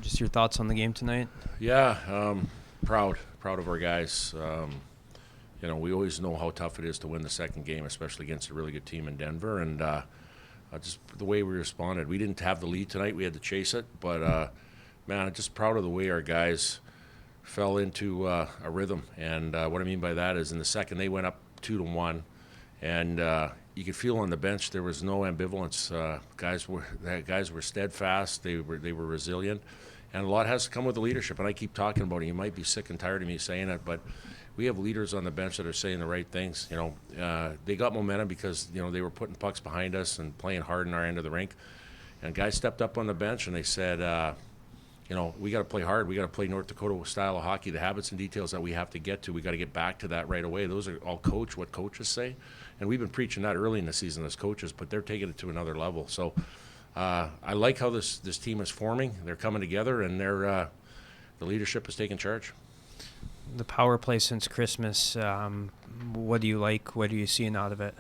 Just your thoughts on the game tonight? Yeah, proud of our guys. We always know how tough it is to win the second game, especially against a really good team in Denver. And just the way we responded, we didn't have the lead tonight; we had to chase it. But man, I'm just proud of the way our guys fell into a rhythm. And what I mean by that is, in the second, they went up 2-1, and you could feel on the bench there was no ambivalence. Guys were steadfast. They were resilient, and a lot has to come with the leadership. And I keep talking about it. You might be sick and tired of me saying it, but we have leaders on the bench that are saying the right things. They got momentum because they were putting pucks behind us and playing hard in our end of the rink. And guys stepped up on the bench and they said, we got to play hard. We got to play North Dakota style of hockey. The habits and details that we have to get to, we got to get back to that right away. Those are all what coaches say, and we've been preaching that early in the season as coaches. But they're taking it to another level. So I like how this team is forming. They're coming together, and the leadership is taking charge. The power play since Christmas. What do you like? What are you seeing out of it?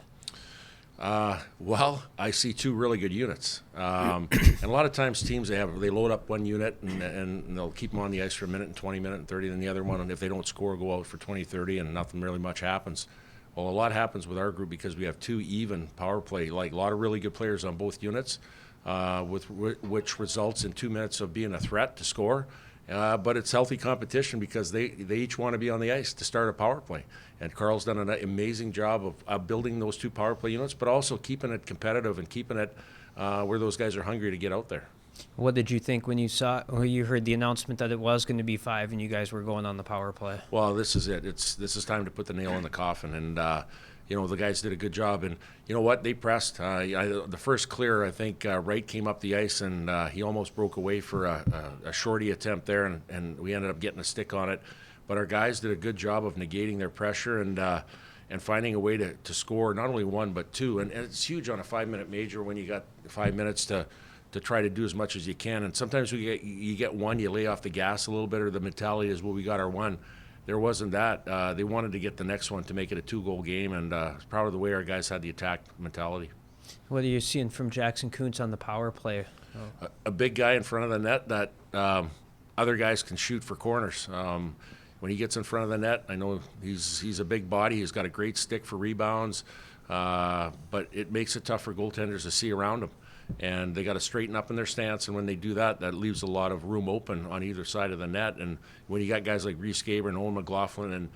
Well, I see two really good units, and a lot of times teams they load up one unit and they'll keep them on the ice for a minute and 20 minutes and 30, and the other one, and if they don't score, go out for 20, 30, and nothing really much happens. Well, a lot happens with our group because we have two even power play, like a lot of really good players on both units, which results in 2 minutes of being a threat to score. But it's healthy competition because they each want to be on the ice to start a power play. And Carl's done an amazing job of building those two power play units, but also keeping it competitive and keeping it where those guys are hungry to get out there. What did you think when you heard the announcement that it was going to be 5 and you guys were going on the power play? Well, this is it. This is time to put the nail in the coffin. And the guys did a good job. And you know what? They pressed. The first clear, I think Wright came up the ice and he almost broke away for a shorty attempt there, and we ended up getting a stick on it. But our guys did a good job of negating their pressure and finding a way to score not only one but two. And it's huge on a 5-minute major when you got 5 minutes to try to do as much as you can. And sometimes you get one, you lay off the gas a little bit, or the mentality is, well, we got our one. There wasn't that. They wanted to get the next one to make it a 2-goal game, and proud of the way our guys had the attack mentality. What are you seeing from Jackson Kuntz on the power play? A big guy in front of the net that other guys can shoot for corners. When he gets in front of the net, I know he's a big body. He's got a great stick for rebounds, but it makes it tough for goaltenders to see around him. And they got to straighten up in their stance, and when they do that, that leaves a lot of room open on either side of the net. And when you got guys like Reese Gaber and Owen McLaughlin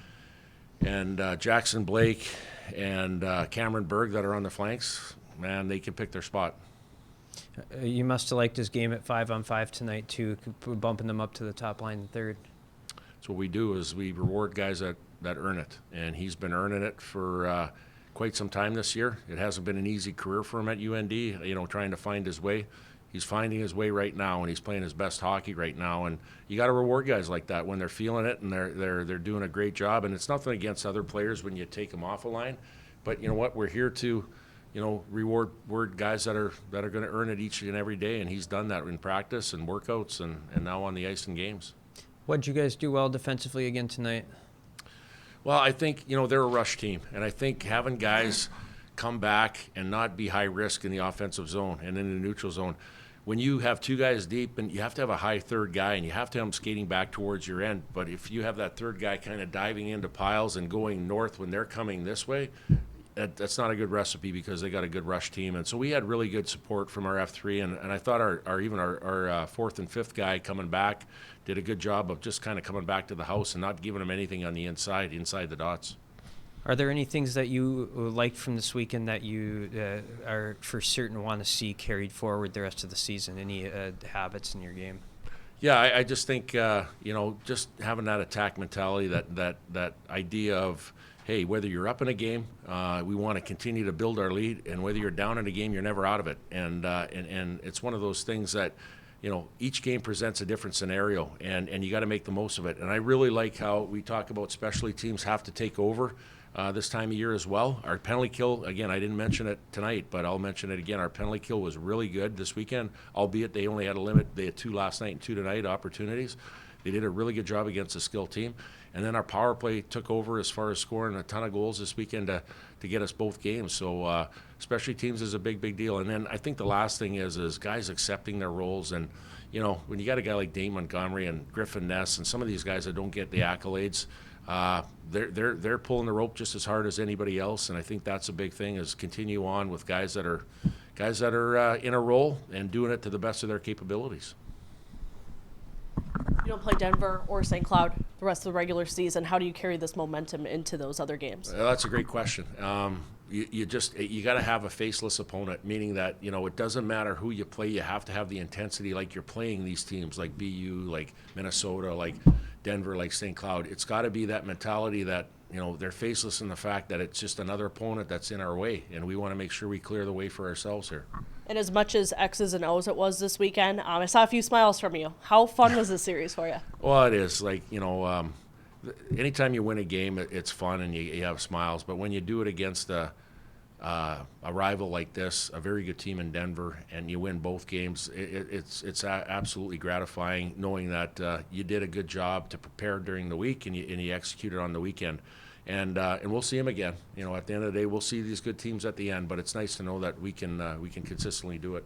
and Jackson Blake and Cameron Berg that are on the flanks, man, they can pick their spot. You must have liked his game at 5-on-5 tonight too, bumping them up to the top line in third. So what we do is we reward guys that earn it, and he's been earning it for quite some time this year. It hasn't been an easy career for him at UND, trying to find his way. He's finding his way right now, and he's playing his best hockey right now. And you got to reward guys like that when they're feeling it and they're doing a great job. And it's nothing against other players when you take them off a line, but you know what? We're here to, reward guys that are going to earn it each and every day. And he's done that in practice and workouts and now on the ice in games. What did you guys do well defensively again tonight? Well, I think, they're a rush team, and I think having guys come back and not be high risk in the offensive zone and in the neutral zone, when you have two guys deep, and you have to have a high third guy, and you have to have them skating back towards your end, but if you have that third guy kind of diving into piles and going north when they're coming this way, that's not a good recipe because they got a good rush team. And so we had really good support from our F3, and I thought our fourth and fifth guy coming back did a good job of just kind of coming back to the house and not giving them anything on the inside the dots. Are there any things that you liked from this weekend that you are for certain want to see carried forward the rest of the season? Any habits in your game? Yeah, I just think just having that attack mentality, that idea of, hey, whether you're up in a game, we want to continue to build our lead, and whether you're down in a game, you're never out of it. And it's one of those things that, each game presents a different scenario, and you got to make the most of it. And I really like how we talk about specialty teams have to take over this time of year as well. Our penalty kill, again, I didn't mention it tonight, but I'll mention it again. Our penalty kill was really good this weekend, albeit they only had a limit. They had 2 last night and 2 tonight opportunities. They did a really good job against a skilled team. And then our power play took over as far as scoring a ton of goals this weekend to get us both games. So specialty teams is a big deal. And then I think the last thing is guys accepting their roles. And, when you got a guy like Dane Montgomery and Griffin Ness and some of these guys that don't get the accolades, they're pulling the rope just as hard as anybody else, and I think that's a big thing, is continue on with guys that are in a role and doing it to the best of their capabilities. You don't play Denver or St. Cloud the rest of the regular season. How do you carry this momentum into those other games? That's a great question. You got to have a faceless opponent, meaning that it doesn't matter who you play. You have to have the intensity like you're playing these teams, like BU, like Minnesota, like Denver, like St. Cloud. It's got to be that mentality that they're faceless in the fact that it's just another opponent that's in our way, and we want to make sure we clear the way for ourselves here. And as much as X's and O's it was this weekend, I saw a few smiles from you. How fun was this series for you? Well, it is. Anytime you win a game, it's fun and you have smiles. But when you do it against a rival like this, a very good team in Denver, and you win both games, it's absolutely gratifying knowing that you did a good job to prepare during the week and you executed on the weekend. And we'll see them again. At the end of the day, we'll see these good teams at the end. But it's nice to know that we can consistently do it.